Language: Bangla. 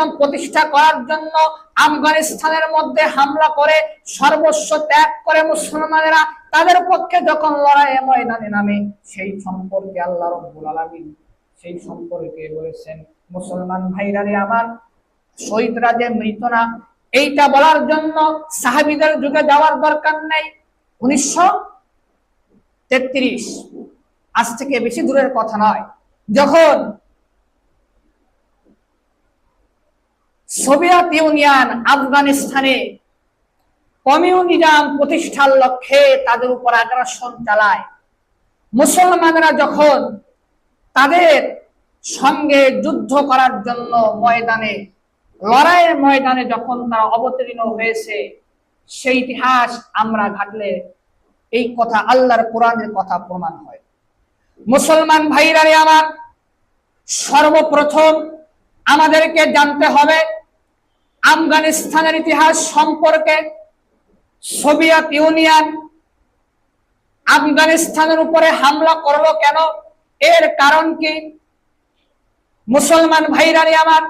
নিজাম প্রতিষ্ঠা করার জন্য আফগানিস্তানের মধ্যে হামলা করে সর্বস্ব ত্যাগ করে মুসলমানেরা তাদের পক্ষে যখন লড়াইয়ে ময়দানে নামে, সেই সম্পর্কে আল্লাহ রাব্বুল আলামিন সেই সম্পর্কে বলেছেন, মুসলমান ভাইরা রে আমার, শহীদরা যে মৃত না, এইটা বলার জন্য সাহাবীদের যুগে যাওয়ার দরকার নাই। 1933, আজ থেকে বেশি দূরের কথা নয়, যখন সোভিয়েত ইউনিয়ন আফগানিস্তানে কমিউনিজম প্রতিষ্ঠার লক্ষ্যে তাদের উপর আগ্রাসন চালায়, মুসলমানরা যখন তাদের সঙ্গে যুদ্ধ করার জন্য ময়দানে, লড়াইয়ের ময়দানে যখন তারা অবতীর্ণ হয়েছে, সেই ইতিহাস আমরা ঘাটলে এই কথা আল্লাহর কোরআনের কথা প্রমাণ হয়। মুসলমান ভাইরা রে আমার, সর্বপ্রথম আমাদেরকে জানতে হবে আফগানিস্তানের ইতিহাস সম্পর্কে। সোভিয়েত ইউনিয়ন আফগানিস্তানের উপরে হামলা করলো কেন, এর কারণ কি? মুসলমান ভাইরা রে আমার,